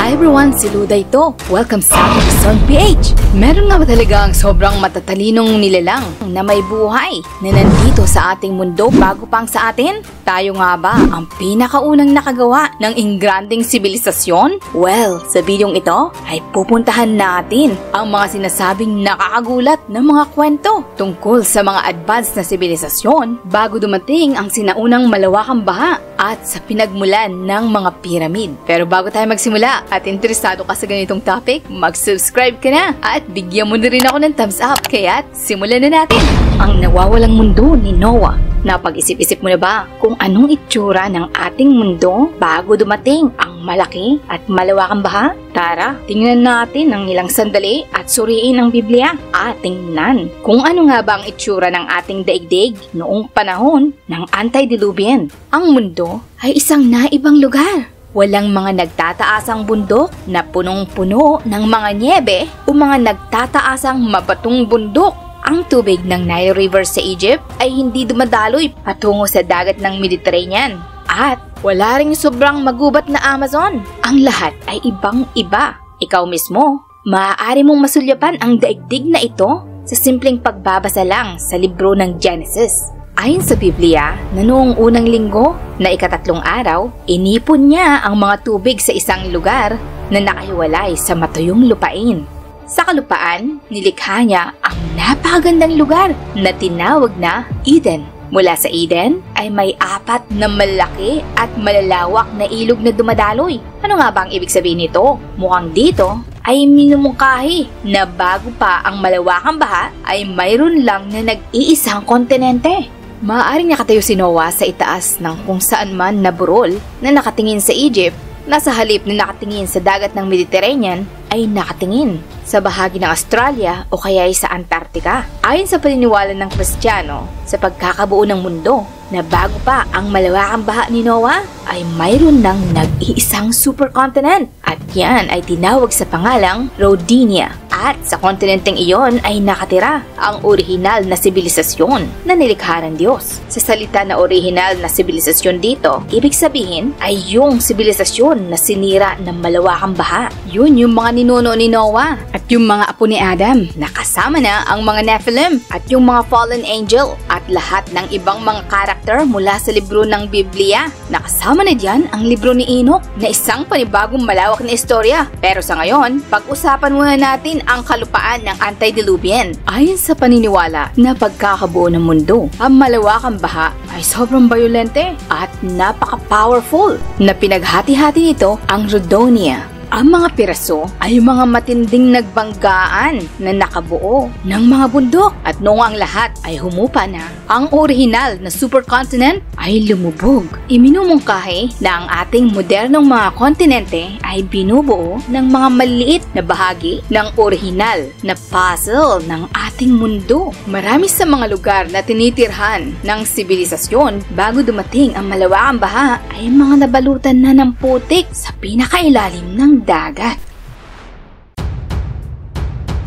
Hi everyone, si Luda ito. Welcome sa Son PH. Meron nga ba talagang sobrang matatalinong nilalang na may buhay na nandito sa ating mundo bago pang sa atin? Tayo nga ba ang pinakaunang nakagawa ng ingranding sibilisasyon? Well, sa bidyong ito ay pupuntahan natin ang mga sinasabing nakakagulat na mga kwento tungkol sa mga advanced na sibilisasyon bago dumating ang sinaunang malawakang baha at sa pinagmulan ng mga piramid. Pero bago tayo magsimula at interesado ka sa ganitong topic, mag-subscribe ka na at bigyan mo na rin ako ng thumbs up. Kaya't simulan na natin! Ang nawawalang mundo ni Noah. Napag-isip-isip mo na ba kung anong itsura ng ating mundo bago dumating ang malaki at malawakang baha? Tara, tingnan natin ng ilang sandali at suriin ang Biblia at tingnan kung ano nga ba ang itsura ng ating daigdig noong panahon ng antediluvian. Ang mundo ay isang naibang lugar. Walang mga nagtataasang bundok na punong-puno ng mga niebe o mga nagtataasang mabatong bundok. Ang tubig ng Nile River sa Egypt ay hindi dumadaloy patungo sa dagat ng Mediterranean. At wala ring sobrang magubat na Amazon. Ang lahat ay ibang-iba. Ikaw mismo, maaari mong masulyapan ang daigdig na ito sa simpleng pagbabasa lang sa libro ng Genesis. Ayon sa Biblia, na noong unang linggo na ika-3 araw, inipon niya ang mga tubig sa isang lugar na nakahiwalay sa matuyong lupain. Sa kalupaan, nilikha niya ang napakagandang lugar na tinawag na Eden. Mula sa Eden ay may 4 na malaki at malalawak na ilog na dumadaloy. Ano nga ba ang ibig sabihin nito? Mukhang dito ay minumungkahi na bago pa ang malawakang baha ay mayroon lang na nag-iisang kontinente. Maaaring nakatayo si Noah sa itaas ng kung saan man na burol na nakatingin sa Egypt, na sa halip na nakatingin sa dagat ng Mediterranean ay nakatingin sa bahagi ng Australia o kaya sa Antarctica. Ayon sa paniniwala ng Kristiyano, sa pagkakabuo ng mundo na bago pa ang malawakang baha ni Noah ay mayroon ng nag-iisang supercontinent at yan ay tinawag sa pangalang Rodinia. At sa kontinenteng iyon ay nakatira ang orihinal na sibilisasyon na nilikha ng Diyos. Sa salita na orihinal na sibilisasyon dito, ibig sabihin ay yung sibilisasyon na sinira ng malawakang baha. Yun yung mga ninuno ni Noah at yung mga apo ni Adam na kasama na ang mga Nephilim at yung mga fallen angel at lahat ng ibang mga karakter mula sa libro ng Biblia. Nakasama na dyan ang libro ni Enoch na isang panibagong malawak na istorya. Pero sa ngayon, pag-usapan muna natin ang kalupaan ng antediluvian. Ayon sa paniniwala na pagkakabuo ng mundo, ang malawakang baha ay sobrang bayolente at napaka-powerful na pinaghati-hati nito ang Rodonia. Ang mga piraso ay mga matinding nagbanggaan na nakabuo ng mga bundok at noong ang lahat ay humupa na, ang orihinal na supercontinent ay lumubog. Iminumungkahi na ang ating modernong mga kontinente ay binubuo ng mga maliit na bahagi ng orihinal na puzzle ng ating mundo. Marami sa mga lugar na tinitirhan ng sibilisasyon bago dumating ang malawakang baha ay mga nabalutan na ng putik sa pinakailalim ng dagat.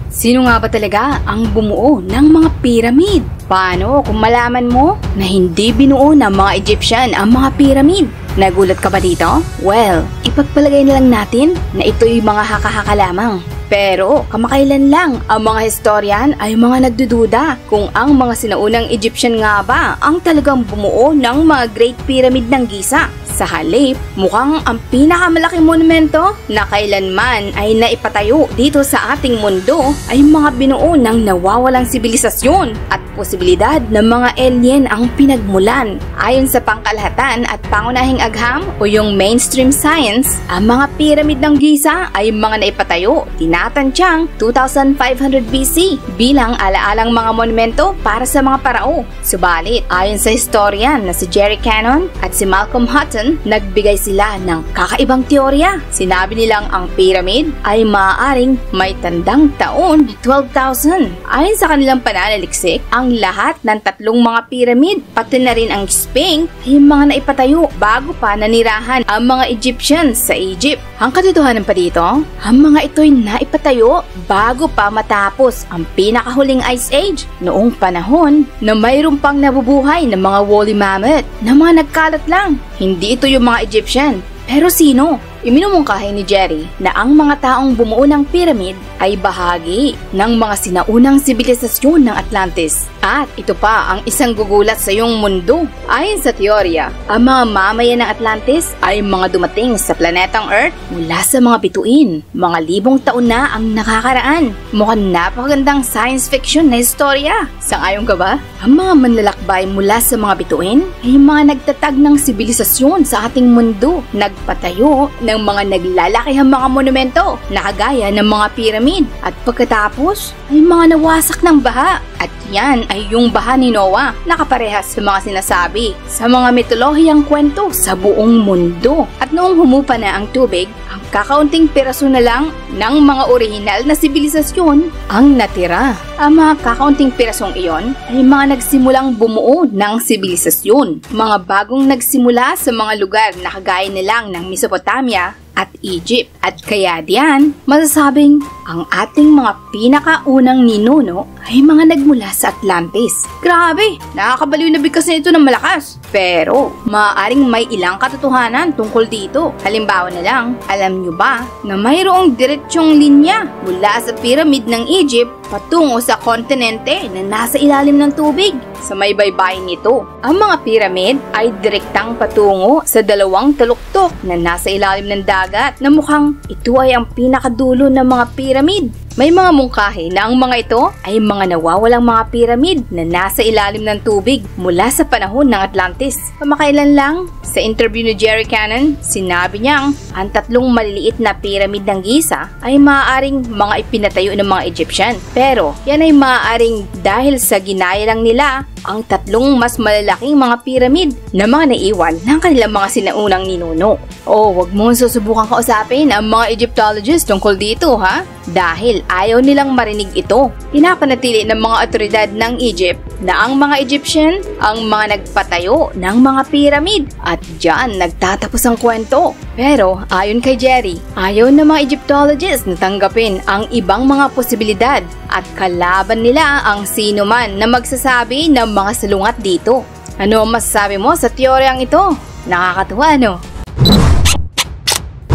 Sino nga ba talaga ang bumuo ng mga pyramid? Paano kung malaman mo na hindi binuo ng mga Egyptian ang mga pyramid? Nagulat ka ba dito? Well, ipagpalagay na lang natin na ito'y mga haka-haka lamang. Pero kamakailan lang ang mga historian ay mga nagdududa kung ang mga sinaunang Egyptian nga ba ang talagang bumuo ng mga Great Pyramid ng Giza. Sa halip, mukhang ang pinakamalaking monumento na kailanman ay naipatayo dito sa ating mundo ay mga binuo ng nawawalang sibilisasyon at posibilidad ng mga alien ang pinagmulan. Ayon sa pangkalahatan at pangunahing agham o yung mainstream science, ang mga pyramid ng Giza ay mga naipatayo tinatansyang 2500 BC bilang alaalang mga monumento para sa mga parao. Subalit, ayon sa historian na si Jerry Cannon at si Malcolm Hutton, nagbigay sila ng kakaibang teorya. Sinabi nilang ang pyramid ay maaaring may tandang taon 12,000. Ayon sa kanilang pananaliksik, ang lahat ng 3 mga pyramid, pati na rin ang Sphinx, ay mga naipatayo bago pa nanirahan ang mga Egyptians sa Egypt. Ang katotohanan pa dito, ang mga ito'y naipatayo bago pa matapos ang pinakahuling Ice Age noong panahon na mayroon pang nabubuhay ng mga woolly mammoth na mga nagkalat lang. Hindi ito yung mga Egyptian. Pero sino? Iminumungkahi ni Jerry na ang mga taong bumuo ng pyramid ay bahagi ng mga sinaunang sibilisasyon ng Atlantis. At ito pa ang isang gugulat sa iyong mundo. Ayon sa teorya, ang mga mamayan ng Atlantis ay mga dumating sa planetang Earth mula sa mga bituin. Mga libong taon na ang nakakaraan. Mukhang napakagandang science fiction na istorya. Sang-ayon ka ba? Ang mga manlalakbay mula sa mga bituin ay mga nagtatag ng sibilisasyon sa ating mundo. Nagpatayo ng mga naglalakihang mga monumento na kagaya ng mga pyramid. At pagkatapos ay mga nawasak ng baha. At yan ay yung baha ni Noah na kaparehas sa mga sinasabi sa mga mitolohiyang kwento sa buong mundo. At noong humupa na ang tubig, ang kakaunting piraso na lang ng mga orihinal na sibilisasyon ang natira. Ang mga kakaunting pirasong iyon ay mga nagsimulang bumuo ng sibilisasyon. Mga bagong nagsimula sa mga lugar na kagaya nilang ng Mesopotamia at Egypt. At kaya diyan, masasabing ang ating mga pinakaunang ninuno ay mga nagmula sa Atlantis. Grabe, nakakabaliw na bigkas na ito ng malakas. Pero, maaaring may ilang katotohanan tungkol dito. Halimbawa na lang, alam nyo ba na mayroong diretsyong linya mula sa pyramid ng Egypt patungo sa kontinente na nasa ilalim ng tubig? Sa may baybayin nito, ang mga pyramid ay direktang patungo sa dalawang taluktok na nasa ilalim ng dagat na mukhang ito ay ang pinakadulo ng mga pyramid. May mga mungkahi na ang mga ito ay mga nawawalang mga pyramid na nasa ilalim ng tubig mula sa panahon ng Atlantis. Kamakailan lang, sa interview ni Jerry Cannon, sinabi niyang ang tatlong maliliit na pyramid ng Giza ay maaaring mga ipinatayo ng mga Egyptian. Pero yan ay maaaring dahil sa ginaya lang nila ang tatlong mas malalaking mga pyramid na mga naiwan ng kanilang mga sinaunang ninuno. Wag mong susubukan kausapin ang mga Egyptologists tungkol dito, ha? Dahil ayaw nilang marinig ito. Pinapanatili ng mga otoridad ng Egypt na ang mga Egyptian ang mga nagpatayo ng mga pyramid at diyan nagtatapos ang kwento. Pero ayon kay Jerry, ayaw ng mga Egyptologists na tanggapin ang ibang mga posibilidad at kalaban nila ang sino man na magsasabi ng mga salungat dito. Ano ang masasabi mo sa teoryang ito? Nakakatuwa, no?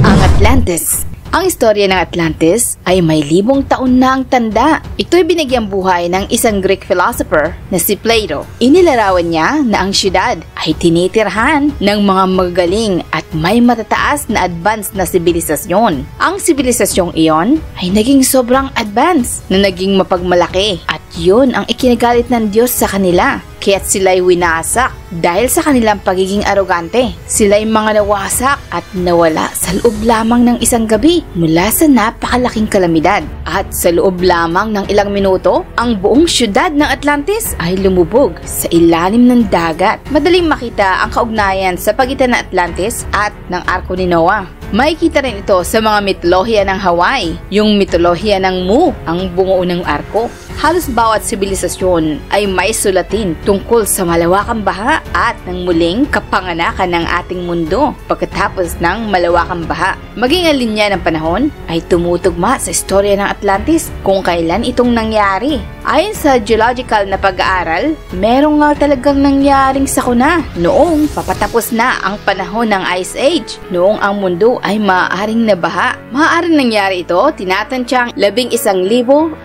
Ang Atlantis. Ang istorya ng Atlantis ay may libong taon na ang tanda. Ito'y binigyang buhay ng isang Greek philosopher na si Plato. Inilarawan niya na ang syudad ay tinitirhan ng mga magagaling at may matataas na advanced na sibilisasyon. Ang sibilisasyong iyon ay naging sobrang advanced na naging mapagmalaki at yun ang ikinagalit ng Diyos sa kanila. Kaya't sila'y winasak dahil sa kanilang pagiging arogante. Sila'y mga nawasak at nawala sa loob lamang ng isang gabi mula sa napakalaking kalamidad. At sa loob lamang ng ilang minuto, ang buong syudad ng Atlantis ay lumubog sa ilalim ng dagat. Madaling makita ang kaugnayan sa pagitan ng Atlantis at ng Arko ni Noah. Makikita rin ito sa mga mitolohiya ng Hawaii, yung mitolohiya ng Mu, ang bungo ng arko. Halos bawat sibilisasyon ay may sulatin tungkol sa malawakang baha at ng muling kapanganakan ng ating mundo pagkatapos ng malawakang baha. Maging ang linya ng panahon ay tumutugma sa istorya ng Atlantis kung kailan itong nangyari. Ayon sa geological na pag-aaral, merong nga talagang nangyaring sakuna noong papatapos na ang panahon ng Ice Age, noong ang mundo ay maaaring nabaha. Maaaring nangyari ito, tinatantsyang 11,600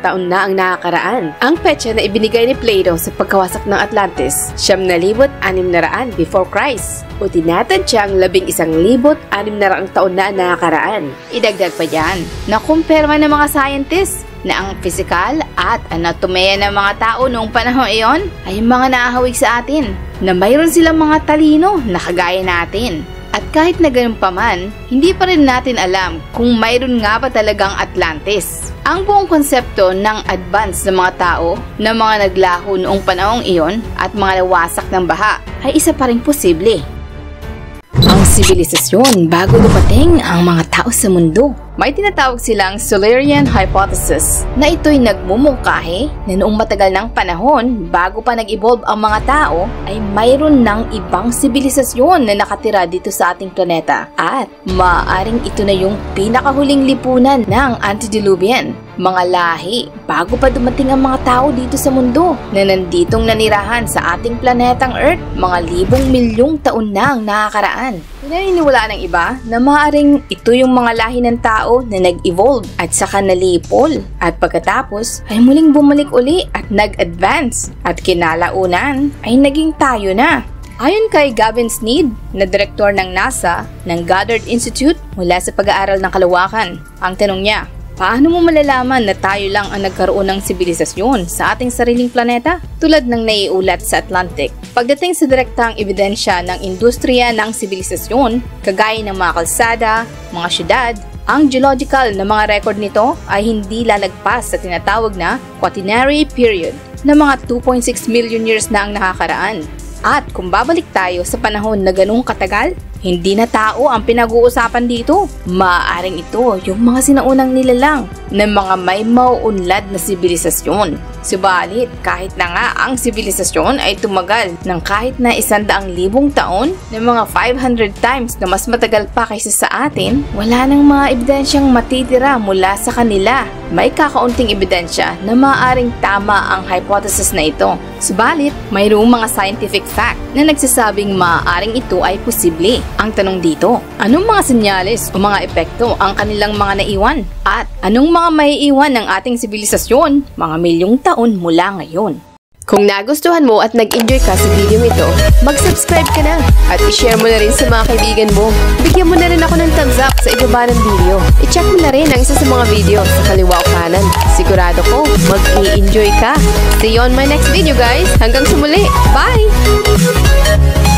taon na ang nakakaraan. Ang petsa na ibinigay ni Plato sa pagkawasak ng Atlantis, 9,600 before Christ, o tinatantsyang 11,600 taon na ang nakakaraan. Idagdag pa dyan, nakumpirma ng mga scientists na ang pisikal at anatomiya ng mga tao noong panahon iyon ay mga naahawig sa atin, na mayroon silang mga talino na kagaya natin. At kahit na ganun pa man, hindi pa rin natin alam kung mayroon nga ba talagang Atlantis. Ang buong konsepto ng advance ng mga tao na mga naglaho noong panahong iyon at mga nawasak ng baha ay isa pa rin posible. Ang sibilisasyon bago dumating ang mga tao sa mundo. May tinatawag silang Solarian Hypothesis na ito'y nagmumungkahi na noong matagal ng panahon bago pa nag-evolve ang mga tao ay mayroon ng ibang sibilisasyon na nakatira dito sa ating planeta at maaaring ito na yung pinakahuling lipunan ng antediluvian. Mga lahi bago pa dumating ang mga tao dito sa mundo na nanditong nanirahan sa ating planetang Earth mga libong milyong taon na ang nakakaraan. Pinaniniwalaan ng iba na maaaring ito yung mga lahi ng tao na nag-evolve at saka nalipol at pagkatapos ay muling bumalik uli at nag-advance at kinalaunan ay naging tayo na. Ayon kay Gavin Sneed, na direktor ng NASA ng Goddard Institute mula sa pag-aaral ng kalawakan, ang tanong niya, paano mo malalaman na tayo lang ang nagkaroon ng sibilisasyon sa ating sariling planeta? Tulad ng naiulat sa Atlantic, pagdating sa direktang ebidensya ng industriya ng sibilisasyon, kagaya ng mga kalsada, mga syudad, ang geological na mga record nito ay hindi lalagpas sa tinatawag na Quaternary Period na mga 2.6 million years na ang nakakaraan. At kung babalik tayo sa panahon na ganung katagal, hindi na tao ang pinag-uusapan dito. Maaaring ito yung mga sinaunang nilalang ng mga may mauunlad na sibilisasyon. Subalit, kahit na nga ang sibilisasyon ay tumagal ng kahit na 100,000 taon ng mga 500 times na mas matagal pa kaysa sa atin, wala nang mga ebidensyang matitira mula sa kanila. May kakaunting ebidensya na maaaring tama ang hypothesis na ito. Subalit, mayroong mga scientific fact na nagsasabing maaaring ito ay posible. Ang tanong dito, anong mga senyales o mga epekto ang kanilang mga naiwan? At anong mga maiiwan ng ating sibilisasyon mga milyong taon mula ngayon? Kung nagustuhan mo at nag-enjoy ka sa video ito, mag-subscribe ka na at i-share mo na rin sa mga kaibigan mo. Bigyan mo na rin ako ng thumbs up sa ibaba ng video. I-check mo na rin ang isa sa mga video sa kaliwa o kanan. Sigurado ko, mag-i-enjoy ka. See you on my next video guys. Hanggang sa muli. Bye!